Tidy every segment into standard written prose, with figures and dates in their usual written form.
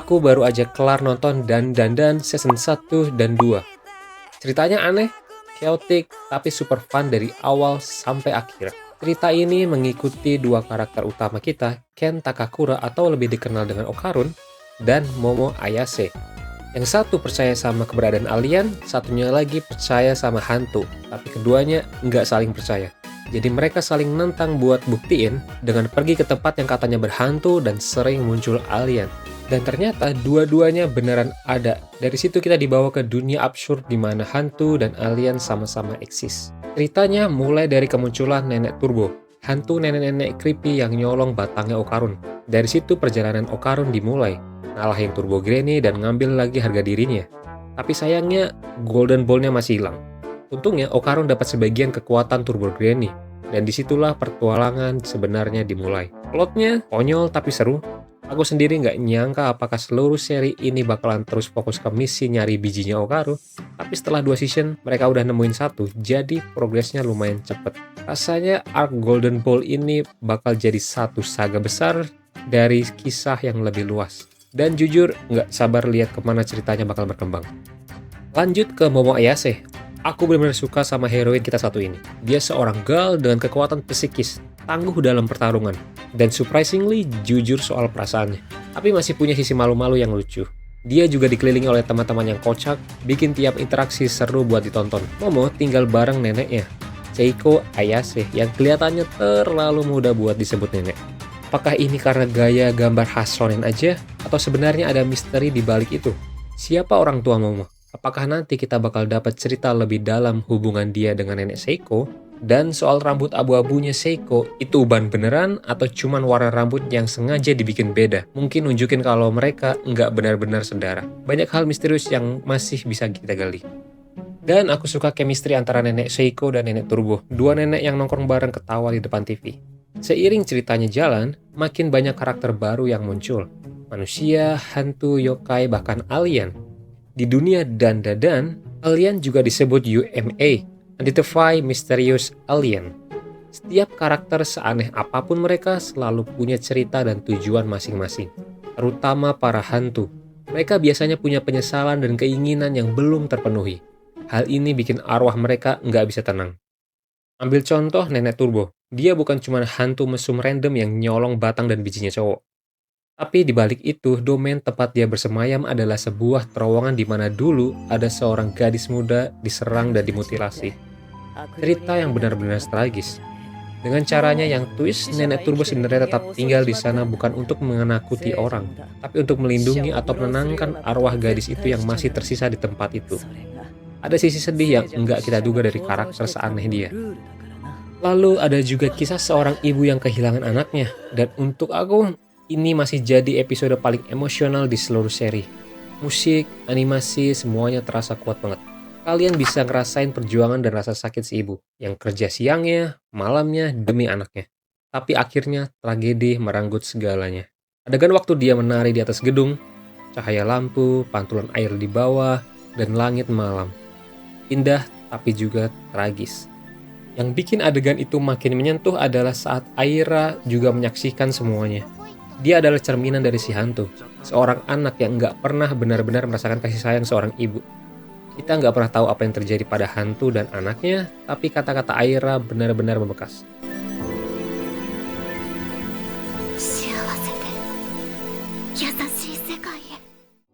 Aku baru aja kelar nonton Dan season 1 dan 2. Ceritanya aneh, chaotic, tapi super fun dari awal sampai akhir. Cerita ini mengikuti dua karakter utama kita, Ken Takakura atau lebih dikenal dengan Okarun, dan Momo Ayase. Yang satu percaya sama keberadaan alien, satunya lagi percaya sama hantu, tapi keduanya nggak saling percaya. Jadi mereka saling nentang buat buktiin dengan pergi ke tempat yang katanya berhantu dan sering muncul alien. Dan ternyata dua-duanya beneran ada. Dari situ kita dibawa ke dunia absurd di mana hantu dan alien sama-sama eksis. Ceritanya mulai dari kemunculan nenek Turbo, hantu nenek-nenek creepy yang nyolong batangnya Okarun. Dari situ perjalanan Okarun dimulai, ngalahin Turbo Granny dan ngambil lagi harga dirinya. Tapi sayangnya Golden Ball-nya masih hilang. Untungnya Okarun dapat sebagian kekuatan Turbo Granny, dan disitulah pertualangan sebenarnya dimulai. Plotnya konyol tapi seru. Aku sendiri nggak nyangka apakah seluruh seri ini bakalan terus fokus ke misi nyari bijinya Okarun. Tapi setelah 2 season, mereka udah nemuin satu, jadi progresnya lumayan cepet. Rasanya arc Golden Ball ini bakal jadi satu saga besar dari kisah yang lebih luas. Dan jujur, nggak sabar lihat kemana ceritanya bakal berkembang. Lanjut ke Momo Ayase. Aku benar-benar suka sama heroin kita satu ini. Dia seorang girl dengan kekuatan psikis, tangguh dalam pertarungan, dan surprisingly jujur soal perasaannya. Tapi masih punya sisi malu-malu yang lucu. Dia juga dikelilingi oleh teman-teman yang kocak, bikin tiap interaksi seru buat ditonton. Momo tinggal bareng neneknya, Seiko Ayase, yang kelihatannya terlalu muda buat disebut nenek. Apakah ini karena gaya gambar khas shonen aja? Atau sebenarnya ada misteri di balik itu? Siapa orang tua Momo? Apakah nanti kita bakal dapat cerita lebih dalam hubungan dia dengan nenek Seiko? Dan soal rambut abu-abunya Seiko, itu uban beneran atau cuman warna rambut yang sengaja dibikin beda? Mungkin nunjukin kalau mereka nggak benar-benar saudara. Banyak hal misterius yang masih bisa kita gali. Dan aku suka chemistry antara nenek Seiko dan nenek Turbo. Dua nenek yang nongkrong bareng ketawa di depan TV. Seiring ceritanya jalan, makin banyak karakter baru yang muncul. Manusia, hantu, yokai, bahkan alien. Di dunia Dan, alien juga disebut UMA, Unidentified Mysterious Alien. Setiap karakter seaneh apapun mereka selalu punya cerita dan tujuan masing-masing. Terutama para hantu. Mereka biasanya punya penyesalan dan keinginan yang belum terpenuhi. Hal ini bikin arwah mereka nggak bisa tenang. Ambil contoh nenek Turbo. Dia bukan cuma hantu mesum random yang nyolong batang dan bijinya cowok. Tapi di balik itu, domain tempat dia bersemayam adalah sebuah terowongan di mana dulu ada seorang gadis muda diserang dan dimutilasi. Cerita yang benar-benar tragis. Dengan caranya yang twist, nenek Turbo sebenarnya tetap tinggal di sana bukan untuk menakuti orang, tapi untuk melindungi atau menenangkan arwah gadis itu yang masih tersisa di tempat itu. Ada sisi sedih yang enggak kita duga dari karakter seaneh dia. Lalu ada juga kisah seorang ibu yang kehilangan anaknya, dan untuk aku, ini masih jadi episode paling emosional di seluruh seri. Musik, animasi, semuanya terasa kuat banget. Kalian bisa ngerasain perjuangan dan rasa sakit si ibu, yang kerja siangnya, malamnya, demi anaknya. Tapi akhirnya tragedi merenggut segalanya. Adegan waktu dia menari di atas gedung, cahaya lampu, pantulan air di bawah, dan langit malam. Indah tapi juga tragis. Yang bikin adegan itu makin menyentuh adalah saat Aira juga menyaksikan semuanya. Dia adalah cerminan dari si hantu, seorang anak yang nggak pernah benar-benar merasakan kasih sayang seorang ibu. Kita nggak pernah tahu apa yang terjadi pada hantu dan anaknya, tapi kata-kata Aira benar-benar membekas.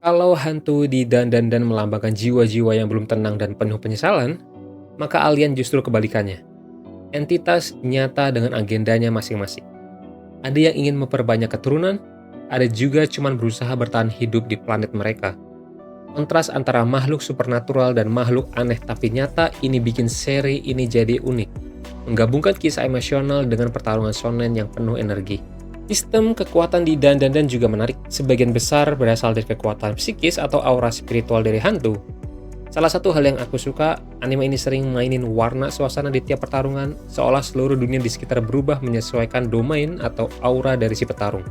Kalau hantu di Dan melambangkan jiwa-jiwa yang belum tenang dan penuh penyesalan, maka alien justru kebalikannya. Entitas nyata dengan agendanya masing-masing. Ada yang ingin memperbanyak keturunan, ada juga cuman berusaha bertahan hidup di planet mereka. Kontras antara makhluk supernatural dan makhluk aneh tapi nyata ini bikin seri ini jadi unik. Menggabungkan kisah emosional dengan pertarungan shonen yang penuh energi. Sistem kekuatan di Dan juga menarik. Sebagian besar berasal dari kekuatan psikis atau aura spiritual dari hantu. Salah satu hal yang aku suka, anime ini sering mainin warna suasana di tiap pertarungan, seolah seluruh dunia di sekitar berubah menyesuaikan domain atau aura dari si petarung.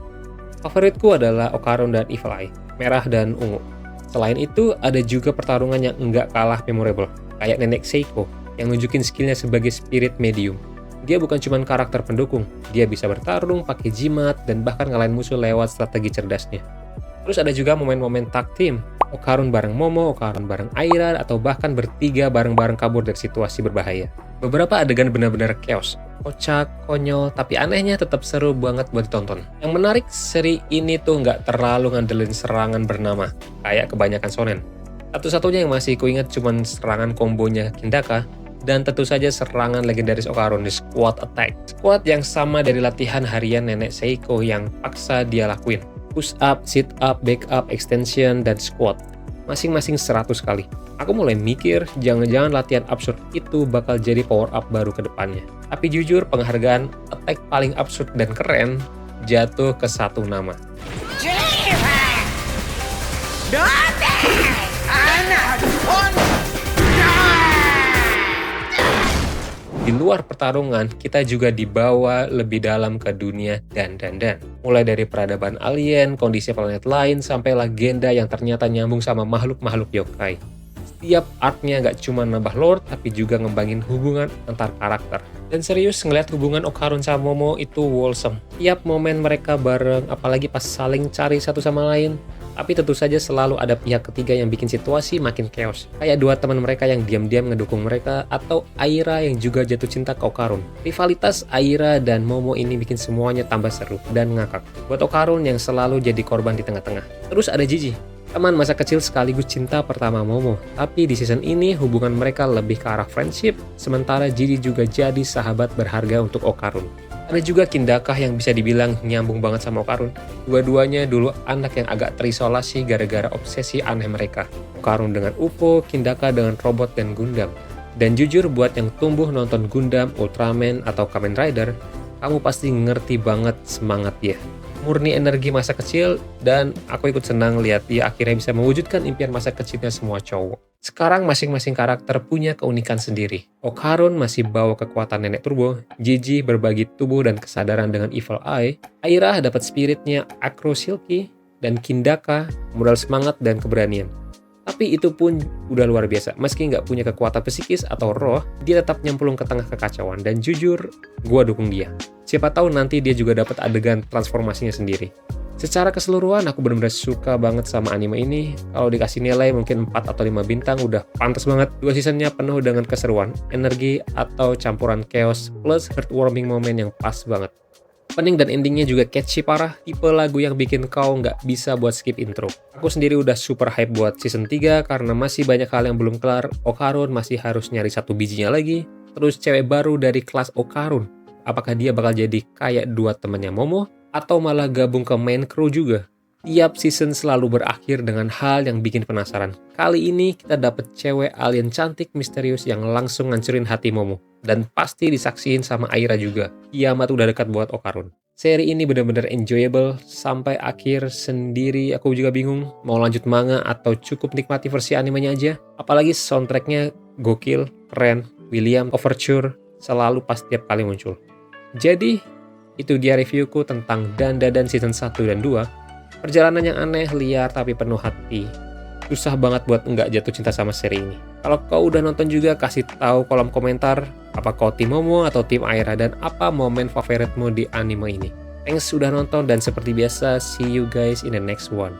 Favoritku adalah Okarun dan Evil Eye, merah dan ungu. Selain itu, ada juga pertarungan yang enggak kalah memorable, kayak nenek Seiko, yang nunjukin skillnya sebagai spirit medium. Dia bukan cuma karakter pendukung, dia bisa bertarung, pakai jimat, dan bahkan ngalahin musuh lewat strategi cerdasnya. Terus ada juga momen-momen tag team. Okarun bareng Momo, Okarun bareng Aira, atau bahkan bertiga bareng-bareng kabur dari situasi berbahaya. Beberapa adegan benar-benar chaos, kocak, konyol, tapi anehnya tetap seru banget buat ditonton. Yang menarik, seri ini tuh nggak terlalu ngandelin serangan bernama, kayak kebanyakan shonen. Satu-satunya yang masih kuingat cuman serangan kombonya Kindaka, dan tentu saja serangan legendaris Okarun di Squad Attack. Squad yang sama dari latihan harian nenek Seiko yang paksa dia lakuin. Push up, sit up, back up, extension, dan squat. Masing-masing 100 kali. Aku mulai mikir, jangan-jangan latihan absurd itu bakal jadi power up baru ke depannya. Tapi jujur, penghargaan attack paling absurd dan keren jatuh ke satu nama. Di luar pertarungan, kita juga dibawa lebih dalam ke dunia dan. Mulai dari peradaban alien, kondisi planet lain, sampai legenda yang ternyata nyambung sama makhluk-makhluk yokai. Setiap arc-nya nggak cuma nambah lore, tapi juga ngembangin hubungan antar karakter. Dan serius, ngeliat hubungan Okarun sama Momo itu wholesome. Tiap momen mereka bareng, apalagi pas saling cari satu sama lain. Tapi tentu saja selalu ada pihak ketiga yang bikin situasi makin chaos. Kayak dua teman mereka yang diam-diam ngedukung mereka, atau Aira yang juga jatuh cinta ke Okarun. Rivalitas Aira dan Momo ini bikin semuanya tambah seru dan ngakak. Buat Okarun yang selalu jadi korban di tengah-tengah. Terus ada Jiji, teman masa kecil sekaligus cinta pertama Momo. Tapi di season ini hubungan mereka lebih ke arah friendship, sementara Jiji juga jadi sahabat berharga untuk Okarun. Ada juga Kindaka yang bisa dibilang nyambung banget sama Okarun. Dua-duanya dulu anak yang agak terisolasi gara-gara obsesi aneh mereka. Okarun dengan UFO, Kindaka dengan robot dan Gundam. Dan jujur buat yang tumbuh nonton Gundam, Ultraman, atau Kamen Rider, kamu pasti ngerti banget semangat dia. Murni energi masa kecil, dan aku ikut senang lihat dia akhirnya bisa mewujudkan impian masa kecilnya semua cowok. Sekarang masing-masing karakter punya keunikan sendiri. Okarun masih bawa kekuatan nenek turbo, Jiji berbagi tubuh dan kesadaran dengan Evil Eye, Aira dapat spiritnya Acro Silky, dan Kindaka modal semangat dan keberanian. Tapi itu pun udah luar biasa, meski nggak punya kekuatan psikis atau roh, dia tetap nyemplung ke tengah kekacauan, dan jujur, gua dukung dia. Siapa tahu nanti dia juga dapat adegan transformasinya sendiri. Secara keseluruhan, aku benar-benar suka banget sama anime ini. Kalau dikasih nilai mungkin 4 atau 5 bintang udah pantas banget. 2 seasonnya penuh dengan keseruan, energi, atau campuran chaos, plus heartwarming moment yang pas banget. Opening dan endingnya juga catchy parah, tipe lagu yang bikin kau nggak bisa buat skip intro. Aku sendiri udah super hype buat season 3 karena masih banyak hal yang belum kelar. Okarun masih harus nyari satu bijinya lagi, terus cewek baru dari kelas Okarun. Apakah dia bakal jadi kayak dua temannya Momo, atau malah gabung ke main crew juga? Tiap season selalu berakhir dengan hal yang bikin penasaran. Kali ini kita dapet cewek alien cantik misterius yang langsung ngancurin hati Momo. Dan pasti disaksiin sama Aira juga. Kiamat udah dekat buat Okarun. Seri ini bener-bener enjoyable sampai akhir sendiri. Aku juga bingung mau lanjut manga atau cukup nikmati versi animenya aja. Apalagi soundtracknya gokil, keren. William Overture selalu pas tiap kali muncul. Jadi itu dia reviewku tentang Dan season 1 dan 2. Perjalanan yang aneh, liar, tapi penuh hati. Susah banget buat nggak jatuh cinta sama seri ini. Kalau kau udah nonton juga, kasih tahu kolom komentar apa kau tim Momo atau tim Aira, dan apa momen favoritmu di anime ini. Thanks sudah nonton, dan seperti biasa, see you guys in the next one.